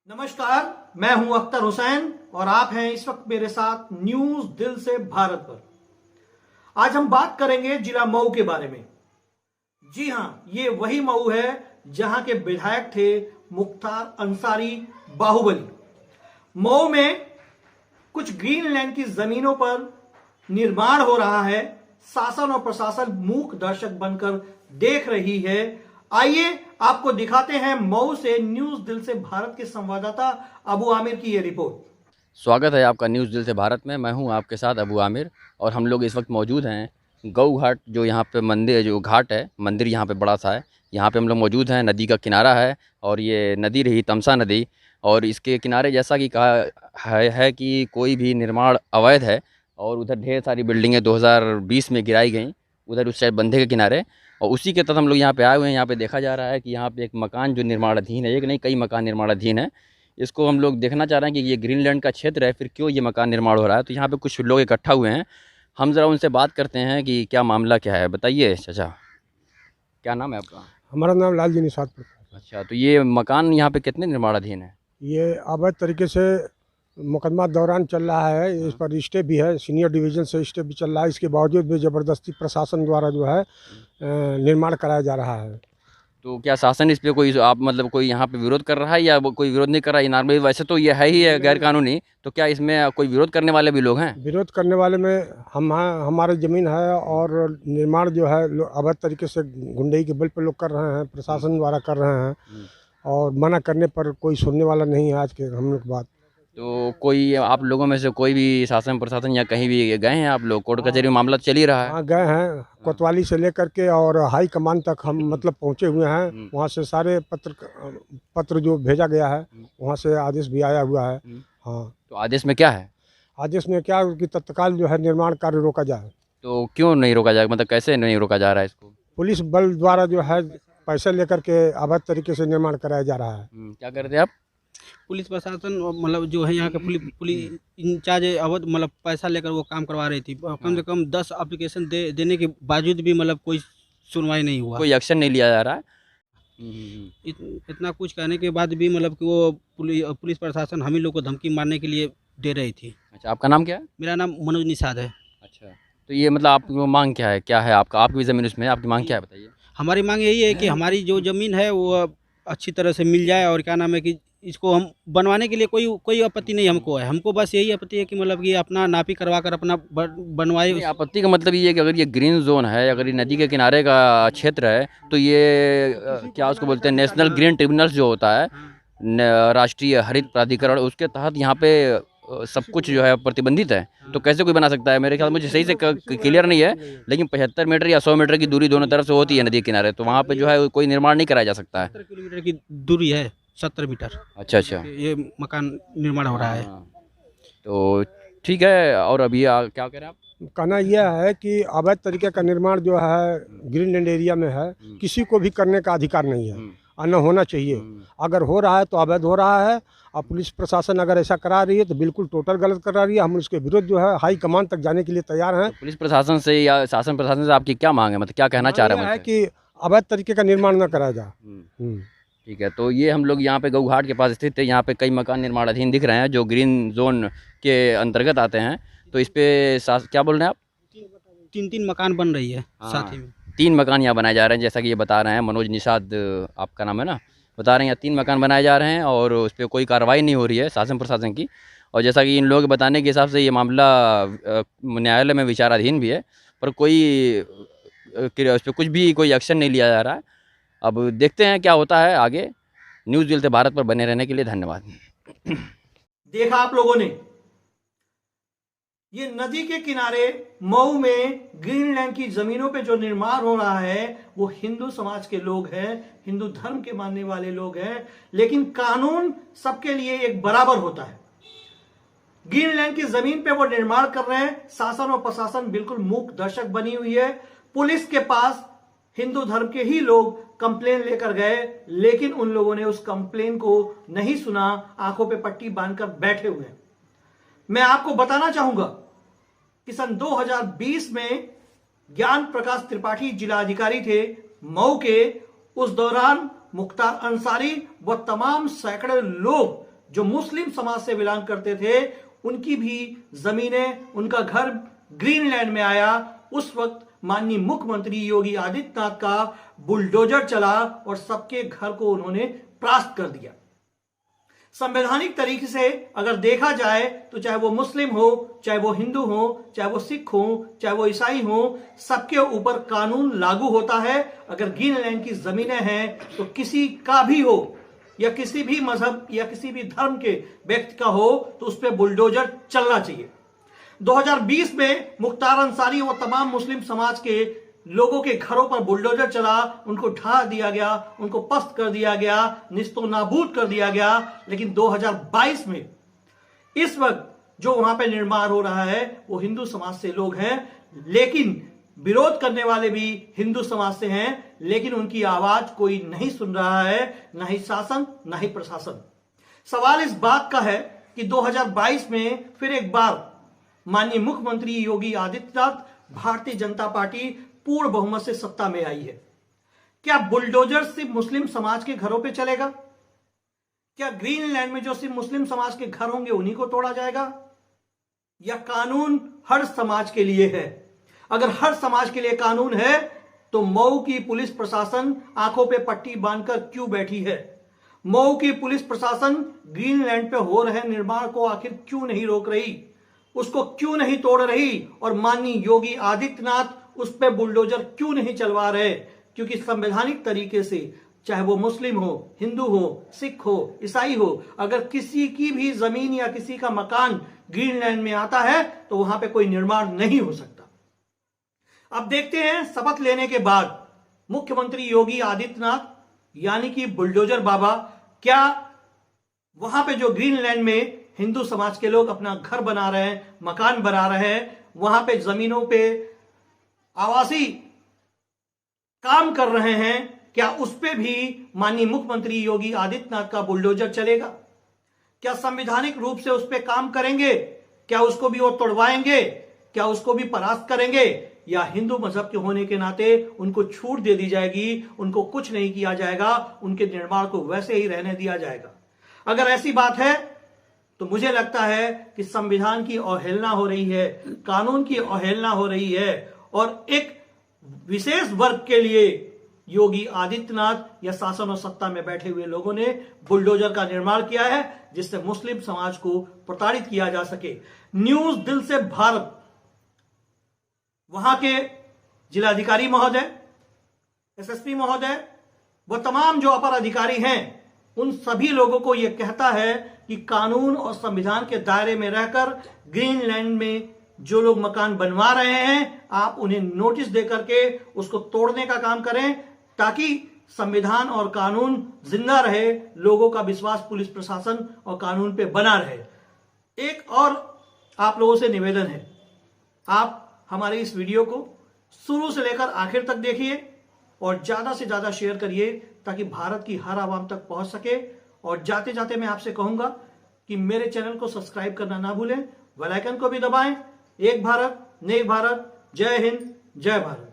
नमस्कार, मैं हूं अख्तर हुसैन और आप हैं इस वक्त मेरे साथ न्यूज दिल से भारत पर। आज हम बात करेंगे जिला मऊ के बारे में। जी हां, ये वही मऊ है जहां के विधायक थे मुख्तार अंसारी बाहुबली। मऊ में कुछ ग्रीनलैंड की जमीनों पर निर्माण हो रहा है। शासन और प्रशासन मूक दर्शक बनकर देख रही है। आइए आपको दिखाते हैं मऊ से न्यूज दिल से भारत के संवाददाता अबू आमिर की ये रिपोर्ट। स्वागत है आपका न्यूज़ दिल से भारत में। मैं हूं आपके साथ अबू आमिर और हम लोग इस वक्त मौजूद हैं गऊ घाट, जो यहाँ पे मंदिर, जो घाट है, मंदिर यहाँ पे बड़ा सा है। यहाँ पे हम लोग मौजूद हैं। नदी का किनारा है और ये नदी रही तमसा नदी, और इसके किनारे जैसा कि कहा है कि कोई भी निर्माण अवैध है। और उधर ढेर सारी बिल्डिंगें 2020 में गिराई गई, उधर उस साइड बंधे के किनारे, और उसी के तहत हम लोग यहाँ पे आए हुए हैं। यहाँ पे देखा जा रहा है कि यहाँ पे एक मकान जो निर्माणाधीन है, एक नहीं कई मकान निर्माणाधीन है। इसको हम लोग देखना चाह रहे हैं कि ये ग्रीनलैंड का क्षेत्र है, फिर क्यों ये मकान निर्माण हो रहा है। तो यहाँ पे कुछ लोग इकट्ठा हुए हैं, हम ज़रा उनसे बात करते हैं कि क्या मामला क्या है। बताइए चाचा, क्या नाम है आपका? हमारा नाम लालजी निषाद प्रसाद। अच्छा, तो ये मकान यहाँ पे कितने निर्माणाधीन है? ये अवैध तरीके से मुकदमा दौरान चल रहा है। इस पर स्टे भी है, सीनियर डिवीज़न से स्टे भी चल रहा है। इसके बावजूद भी ज़बरदस्ती प्रशासन द्वारा जो है निर्माण कराया जा रहा है। तो क्या शासन इस पे कोई आप मतलब कोई यहाँ पे विरोध कर रहा है या वो कोई विरोध नहीं कर रहा है? नॉर्मली वैसे तो ये है ही है गैर कानूनी, तो क्या इसमें कोई विरोध करने वाले भी लोग हैं? विरोध करने वाले में हम हैं, हमारी ज़मीन है और निर्माण जो है अवैध तरीके से गुंडई के बल पर लोग कर रहे हैं, प्रशासन द्वारा कर रहे हैं। और मना करने पर कोई सुनने वाला नहीं है आज के हम लोग बात। तो कोई आप लोगों में से कोई भी शासन प्रशासन या कहीं भी गए हैं आप लोग? कोर्ट कचहरी में मामला चल ही रहा है। हाँ गए हैं, कोतवाली से लेकर के और हाई कमान तक हम मतलब पहुँचे हुए हैं। वहाँ से सारे पत्र जो भेजा गया है, वहाँ से आदेश भी आया हुआ है। हाँ, तो आदेश में क्या है? आदेश में क्या कि तत्काल जो है निर्माण कार्य रोका जाए। तो क्यों नहीं रोका जाएगा, मतलब कैसे नहीं रोका जा रहा है इसको? पुलिस बल द्वारा जो है पैसे लेकर के अवैध तरीके से निर्माण कराया जा रहा है। क्या कर रहे थे आप? पुलिस प्रशासन मतलब जो है यहाँ के पुलिस इंचार्ज अवध मतलब पैसा लेकर वो काम करवा रही थी। कम से कम 10 एप्लीकेशन देने के बावजूद भी मतलब कोई सुनवाई नहीं हुआ, कोई एक्शन नहीं लिया जा रहा है। इतना कुछ कहने के बाद भी मतलब कि वो पुलिस प्रशासन हम ही लोग को धमकी मारने के लिए दे रही थी। अच्छा, आपका नाम क्या है? मेरा नाम मनोज निषाद है। अच्छा, तो ये मतलब आपकी मांग क्या है आपका? आपकी ज़मीन उसमें है, आपकी मांग क्या है बताइए? हमारी मांग यही है कि हमारी जो ज़मीन है वो अच्छी तरह से मिल जाए, और क्या नाम है कि इसको हम बनवाने के लिए कोई आपत्ति नहीं हमको है। हमको बस यही आपत्ति है कि मतलब कि अपना नापी करवा कर अपना बनवाए। नहीं, आपत्ति का मतलब ये है कि अगर ये ग्रीन जोन है, अगर ये नदी के किनारे का क्षेत्र है, तो ये क्या उसको बोलते हैं, नेशनल ग्रीन ट्रिब्यूनल जो होता है, राष्ट्रीय हरित प्राधिकरण, उसके तहत यहाँ पे सब कुछ जो है प्रतिबंधित है। तो कैसे कोई बना सकता है? मेरे ख्याल मुझे सही से क्लियर नहीं है, लेकिन 75 मीटर या 100 मीटर की दूरी दोनों तरफ से होती है नदी किनारे, तो वहाँ पे जो है कोई निर्माण नहीं कराया जा सकता है। 70 किलोमीटर की दूरी है, 70 मीटर। अच्छा अच्छा, ये मकान निर्माण हो रहा है। तो ठीक है। और अभी क्या कह रहे हैं आप? कहना यह है कि अवैध तरीके का निर्माण जो है ग्रीनलैंड एरिया में है, किसी को भी करने का अधिकार नहीं है और न होना चाहिए। अगर हो रहा है तो अवैध हो रहा है, और पुलिस प्रशासन अगर ऐसा करा रही है तो बिल्कुल टोटल गलत करा रही है। हम उसके विरुद्ध जो है हाई कमान तक जाने के लिए तैयार हैं। तो पुलिस प्रशासन से या शासन प्रशासन से आपकी क्या मांग है, मतलब क्या कहना चाह रहे हैं? कि अवैध तरीके का निर्माण न कराया जाए। ठीक है, तो ये हम लोग यहाँ पे गऊ घाट के पास स्थित है। यहाँ पे कई मकान निर्माणाधीन दिख रहे हैं जो ग्रीन जोन के अंतर्गत आते हैं। तो इस पे क्या बोल रहे हैं आप? 3 मकान बन रही है हाँ, साथ ही में। 3 मकान यहाँ बनाए जा रहे हैं, जैसा कि ये बता रहे हैं मनोज निषाद, आपका नाम है ना, बता रहे हैं यहाँ 3 मकान बनाए जा रहे हैं और उस पर कोई कार्रवाई नहीं हो रही है शासन प्रशासन की। और जैसा कि इन लोगों के बताने के हिसाब से ये मामला न्यायालय में विचाराधीन भी है, पर उस पर कुछ भी कोई एक्शन नहीं लिया जा रहा है। अब देखते हैं क्या होता है आगे। न्यूज़ दिल से भारत पर बने रहने के लिए धन्यवाद। देखा आप लोगों ने, ये नदी के किनारे मऊ में ग्रीनलैंड की जमीनों पे जो निर्माण हो रहा है वो हिंदू समाज के लोग हैं, हिंदू धर्म के मानने वाले लोग हैं, लेकिन कानून सबके लिए एक बराबर होता है। ग्रीनलैंड की जमीन पे वो निर्माण कर रहे हैं, शासन और प्रशासन बिल्कुल मूक दर्शक बनी हुई है। पुलिस के पास हिंदू धर्म के ही लोग कंप्लेन लेकर गए, लेकिन उन लोगों ने उस कंप्लेन को नहीं सुना, आंखों पे पट्टी बांधकर बैठे हुए हैं। मैं आपको बताना चाहूंगा कि सन 2020 में ज्ञान प्रकाश त्रिपाठी जिला अधिकारी थे मऊ के। उस दौरान मुख्तार अंसारी व तमाम सैकड़े लोग जो मुस्लिम समाज से बिलोंग करते थे, उनकी भी जमीनें, उनका घर ग्रीनलैंड में आया। उस वक्त माननीय मुख्यमंत्री योगी आदित्यनाथ का बुलडोजर चला और सबके घर को उन्होंने परास्त कर दिया। संवैधानिक तरीके से अगर देखा जाए तो चाहे वो मुस्लिम हो, चाहे वो हिंदू हो, चाहे वो सिख हो, चाहे वो ईसाई हो, सबके ऊपर कानून लागू होता है। अगर ग्रीनलैंड की जमीनें हैं तो किसी का भी हो या किसी भी मजहब या किसी भी धर्म के व्यक्ति का हो तो उस पर बुलडोजर चलना चाहिए। 2020 में मुख्तार अंसारी और तमाम मुस्लिम समाज के लोगों के घरों पर बुलडोजर चला, उनको ढा दिया गया, उनको पस्त कर दिया गया, निस्तो नाबूद कर दिया गया। लेकिन 2022 में इस वक्त जो वहां पे निर्माण हो रहा है वो हिंदू समाज से लोग हैं, लेकिन विरोध करने वाले भी हिंदू समाज से हैं, लेकिन उनकी आवाज कोई नहीं सुन रहा है, ना ही शासन ना ही प्रशासन। सवाल इस बात का है कि 2022 में फिर एक बार माननीय मुख्यमंत्री योगी आदित्यनाथ, भारतीय जनता पार्टी पूर्ण बहुमत से सत्ता में आई है। क्या बुलडोजर सिर्फ मुस्लिम समाज के घरों पे चलेगा? क्या ग्रीनलैंड में जो सिर्फ मुस्लिम समाज के घर होंगे उन्हीं को तोड़ा जाएगा? या कानून हर समाज के लिए है? अगर हर समाज के लिए कानून है तो मऊ की पुलिस प्रशासन आंखों पे पट्टी बांधकर क्यों बैठी है? मऊ की पुलिस प्रशासन ग्रीनलैंड पे हो रहे निर्माण को आखिर क्यों नहीं रोक रही? उसको क्यों नहीं तोड़ रही? और माननीय योगी आदित्यनाथ उस पे बुलडोजर क्यों नहीं चलवा रहे? क्योंकि संवैधानिक तरीके से चाहे वो मुस्लिम हो, हिंदू हो, सिख हो, ईसाई हो, अगर किसी की भी जमीन या किसी का मकान ग्रीनलैंड में आता है तो वहां पे कोई निर्माण नहीं हो सकता। अब देखते हैं शपथ लेने के बाद मुख्यमंत्री योगी आदित्यनाथ यानी कि बुलडोजर बाबा क्या वहां पे जो ग्रीनलैंड में हिंदू समाज के लोग अपना घर बना रहे हैं, मकान बना रहे हैं, वहां पे जमीनों पे आवासी काम कर रहे हैं, क्या उस पे भी माननीय मुख्यमंत्री योगी आदित्यनाथ का बुलडोजर चलेगा? क्या संवैधानिक रूप से उस पे काम करेंगे? क्या उसको भी वो तोड़वाएंगे? क्या उसको भी परास्त करेंगे? या हिंदू मजहब के होने के नाते उनको छूट दे दी जाएगी, उनको कुछ नहीं किया जाएगा, उनके निर्माण को वैसे ही रहने दिया जाएगा? अगर ऐसी बात है तो मुझे लगता है कि संविधान की अवहेलना हो रही है, कानून की अवहेलना हो रही है और एक विशेष वर्ग के लिए योगी आदित्यनाथ या शासन और सत्ता में बैठे हुए लोगों ने बुलडोजर का निर्माण किया है जिससे मुस्लिम समाज को प्रताड़ित किया जा सके। न्यूज दिल से भारत, वहां के जिलाधिकारी महोदय, एसएसपी महोदय, वो तमाम जो अपर अधिकारी हैं, उन सभी लोगों को यह कहता है कि कानून और संविधान के दायरे में रहकर ग्रीनलैंड में जो लोग मकान बनवा रहे हैं, आप उन्हें नोटिस देकर के उसको तोड़ने का काम करें ताकि संविधान और कानून जिंदा रहे, लोगों का विश्वास पुलिस प्रशासन और कानून पे बना रहे। एक और आप लोगों से निवेदन है, आप हमारे इस वीडियो को शुरू से लेकर आखिर तक देखिए और ज्यादा से ज्यादा शेयर करिए ताकि भारत की हर आवाम तक पहुंच सके। और जाते जाते मैं आपसे कहूंगा कि मेरे चैनल को सब्सक्राइब करना ना भूलें, बेल आइकन को भी दबाएं। एक भारत नेक भारत, जय हिंद जय भारत।